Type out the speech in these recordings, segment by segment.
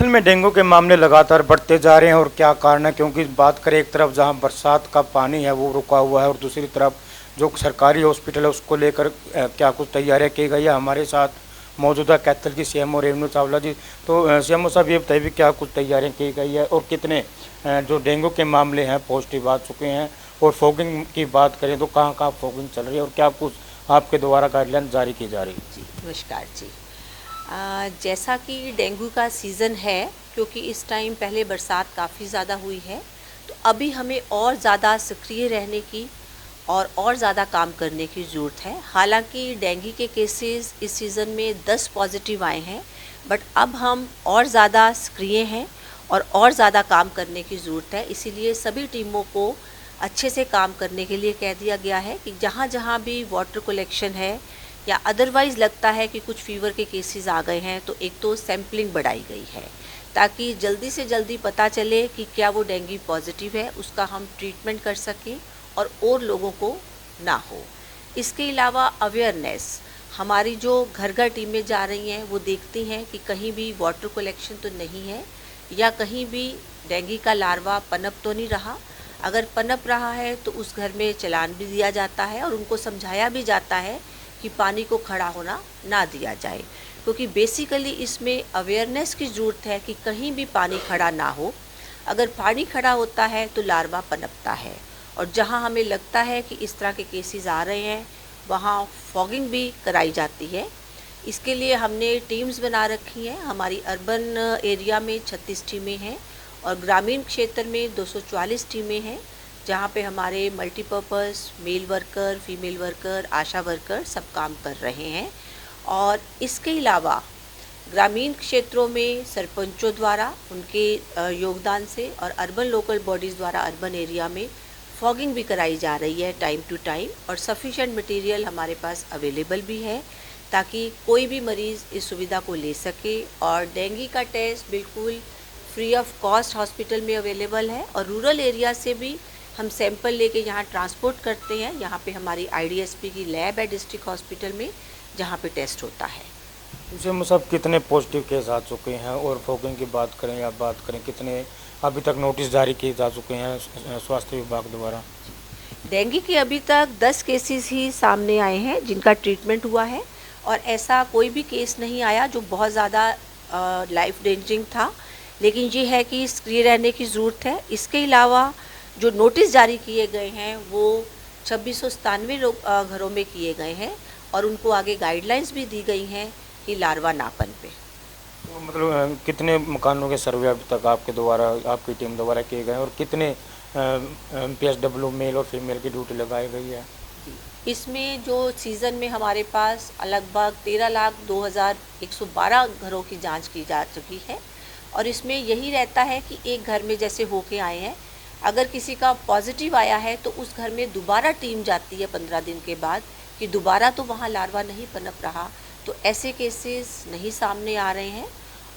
में डेंगू के मामले लगातार बढ़ते जा रहे हैं और क्या कारण है, क्योंकि बात करें एक तरफ जहां बरसात का पानी है वो रुका हुआ है और दूसरी तरफ जो सरकारी हॉस्पिटल है उसको लेकर क्या कुछ तैयारियां की गई है। हमारे साथ मौजूदा कैथल की सीएमओ रेणु चावला जी। तो सीएमओ साहब ये बताइए क्या कुछ तैयारियां की गई है और कितने जो डेंगू के मामले हैं पॉजिटिव आ चुके हैं, और फॉगिंग की बात करें तो कहाँ कहाँ फॉगिंग चल रही है और क्या कुछ आपके द्वारा गाइडलाइन जारी की जा रही है। जी नमस्कार जी। जैसा कि डेंगू का सीज़न है, क्योंकि इस टाइम पहले बरसात काफ़ी ज़्यादा हुई है, तो अभी हमें और ज़्यादा सक्रिय रहने की और ज़्यादा काम करने की ज़रूरत है। हालांकि डेंगू के केसेस इस सीज़न में 10 पॉजिटिव आए हैं, बट अब हम और ज़्यादा सक्रिय हैं और ज़्यादा काम करने की ज़रूरत है। इसीलिए सभी टीमों को अच्छे से काम करने के लिए कह दिया गया है कि जहाँ जहाँ भी वाटर कलेक्शन है या अदरवाइज़ लगता है कि कुछ फीवर के केसेस आ गए हैं, तो एक तो सैम्पलिंग बढ़ाई गई है ताकि जल्दी से जल्दी पता चले कि क्या वो डेंगू पॉजिटिव है, उसका हम ट्रीटमेंट कर सकें और लोगों को ना हो। इसके अलावा अवेयरनेस, हमारी जो घर घर टीमें जा रही हैं वो देखती हैं कि कहीं भी वाटर कलेक्शन तो नहीं है या कहीं भी डेंगू का लार्वा पनप तो नहीं रहा। अगर पनप रहा है तो उस घर में चालान भी दिया जाता है और उनको समझाया भी जाता है कि पानी को खड़ा होना ना दिया जाए, क्योंकि बेसिकली इसमें अवेयरनेस की ज़रूरत है कि कहीं भी पानी खड़ा ना हो। अगर पानी खड़ा होता है तो लार्वा पनपता है, और जहां हमें लगता है कि इस तरह के केसेस आ रहे हैं वहां फॉगिंग भी कराई जाती है। इसके लिए हमने टीम्स बना रखी हैं। हमारी अर्बन एरिया में 36 टीमें हैं और ग्रामीण क्षेत्र में 244 टीमें हैं, जहाँ पे हमारे multipurpose male worker, female worker, ASHA worker सब काम कर रहे हैं। और इसके अलावा ग्रामीण क्षेत्रों में सरपंचों द्वारा उनके योगदान से और अर्बन लोकल बॉडीज़ द्वारा अर्बन एरिया में फॉगिंग भी कराई जा रही है टाइम टू टाइम, और सफिशेंट मटेरियल हमारे पास अवेलेबल भी है ताकि कोई भी मरीज़ इस सुविधा को ले सके। और डेंगू का टेस्ट बिल्कुल फ्री ऑफ कॉस्ट हॉस्पिटल में अवेलेबल है, और रूरल एरिया से भी हम सैंपल लेके यहाँ ट्रांसपोर्ट करते हैं। यहाँ पे हमारी आईडीएसपी की लैब है डिस्ट्रिक्ट हॉस्पिटल में, जहाँ पे टेस्ट होता है। इसमें सब कितने पॉजिटिव केस आ चुके हैं, और फॉगिंग की बात करें या बात करें कितने अभी तक नोटिस जारी किए जा चुके हैं स्वास्थ्य विभाग द्वारा। डेंगू के अभी तक 10 केसेस ही सामने आए हैं जिनका ट्रीटमेंट हुआ है, और ऐसा कोई भी केस नहीं आया जो बहुत ज़्यादा लाइफ डेंजरिंग था। लेकिन ये है कि सक्रिय रहने की ज़रूरत है। इसके अलावा जो नोटिस जारी किए गए हैं वो 2697 घरों में किए गए हैं, और उनको आगे गाइडलाइंस भी दी गई हैं कि लार्वा ना पनपे। तो मतलब कितने मकानों के सर्वे अभी तक आपके द्वारा, आपकी टीम द्वारा किए गए हैं, और कितने PSW मेल और फीमेल की ड्यूटी लगाई गई है। इसमें जो सीज़न में हमारे पास लगभग 13,02,112 घरों की जांच की जा चुकी है, और इसमें यही रहता है कि एक घर में जैसे होके आए हैं, अगर किसी का पॉजिटिव आया है तो उस घर में दोबारा टीम जाती है 15 दिन के बाद कि दोबारा तो वहाँ लार्वा नहीं पनप रहा। तो ऐसे केसेस नहीं सामने आ रहे हैं,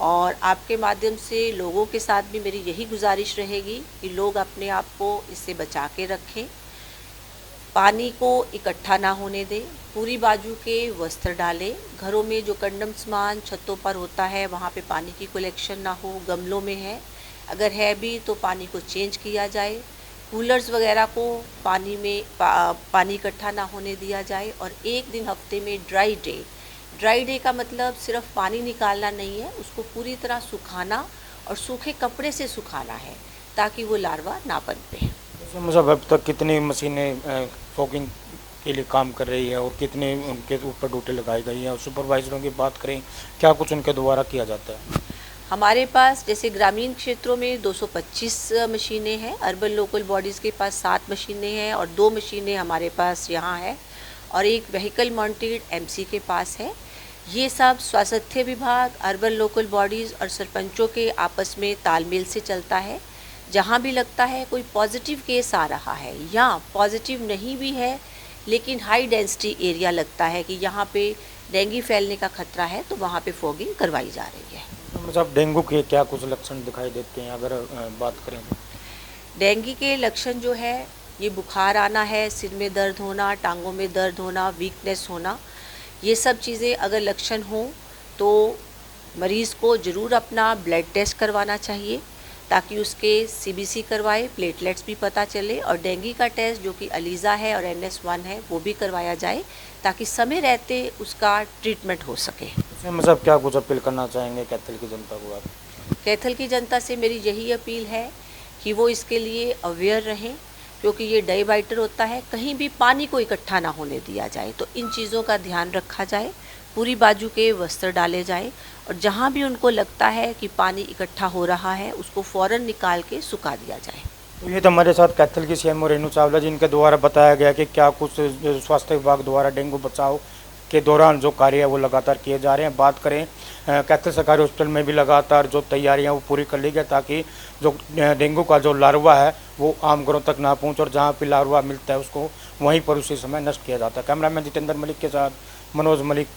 और आपके माध्यम से लोगों के साथ भी मेरी यही गुजारिश रहेगी कि लोग अपने आप को इससे बचा के रखें, पानी को इकट्ठा ना होने दें, पूरी बाजू के वस्त्र डालें, घरों में जो कंडम सामान छतों पर होता है वहाँ पे पानी की कलेक्शन ना हो, गमलों में है अगर है भी तो पानी को चेंज किया जाए, कूलर्स वगैरह को पानी में पानी इकट्ठा ना होने दिया जाए। और एक दिन हफ्ते में ड्राई डे का मतलब सिर्फ पानी निकालना नहीं है, उसको पूरी तरह सुखाना और सूखे कपड़े से सुखाना है ताकि वो लार्वा ना पनपे। मतलब अब तक कितनी मशीनें फॉगिंग के लिए काम कर रही है और कितने उनके ऊपर ड्यूटी लगाई गई है, और सुपरवाइजरों की बात करें क्या कुछ उनके द्वारा किया जाता है। हमारे पास जैसे ग्रामीण क्षेत्रों में 225 मशीनें हैं, अर्बन लोकल बॉडीज़ के पास 7 मशीनें हैं, और 2 मशीनें हमारे पास यहाँ है, और एक व्हीकल माउंटेड MC के पास है। ये सब स्वास्थ्य विभाग, अर्बन लोकल बॉडीज़ और सरपंचों के आपस में तालमेल से चलता है। जहाँ भी लगता है कोई पॉजिटिव केस आ रहा है या पॉजिटिव नहीं भी है लेकिन हाई डेंसिटी एरिया लगता है कि यहाँ पे डेंगू फैलने का खतरा है, तो वहाँ पे फॉगिंग करवाई जा रही है। मतलब डेंगू के क्या कुछ लक्षण दिखाई देते हैं अगर बात करें तो। डेंगू के लक्षण जो है ये बुखार आना है, सिर में दर्द होना, टांगों में दर्द होना, वीकनेस होना, ये सब चीज़ें अगर लक्षण हों तो मरीज़ को ज़रूर अपना ब्लड टेस्ट करवाना चाहिए ताकि उसके सीबीसी करवाए, प्लेटलेट्स भी पता चले, और डेंगू का टेस्ट जो कि अलीज़ा है और NS1 है वो भी करवाया जाए ताकि समय रहते उसका ट्रीटमेंट हो सके। इसमें मतलब क्या कुछ अपील करना चाहेंगे कैथल की जनता को आप? कैथल की जनता से मेरी यही अपील है कि वो इसके लिए अवेयर रहें, क्योंकि ये डाइबाइटर होता है, कहीं भी पानी को इकट्ठा ना होने दिया जाए। तो इन चीज़ों का ध्यान रखा जाए, पूरी बाजू के वस्त्र डाले जाए, और जहाँ भी उनको लगता है कि पानी इकट्ठा हो रहा है उसको फ़ौरन निकाल के सुखा दिया जाए। तो ये तो हमारे साथ कैथल की CMO रेणु चावला जिनके द्वारा बताया गया कि क्या कुछ जो स्वास्थ्य विभाग द्वारा डेंगू बचाव के दौरान जो कार्य है वो लगातार किए जा रहे हैं। बात करें कैथल सरकारी हॉस्पिटल में भी लगातार जो तैयारियां वो पूरी कर ली गई ताकि जो डेंगू का जो लार्वा है वो आम घरों तक ना पहुंचे, और जहां भी लार्वा मिलता है उसको वहीं पर उसी समय नष्ट किया जाता है। कैमरामैन जितेंद्र मलिक के साथ मनोज मलिक।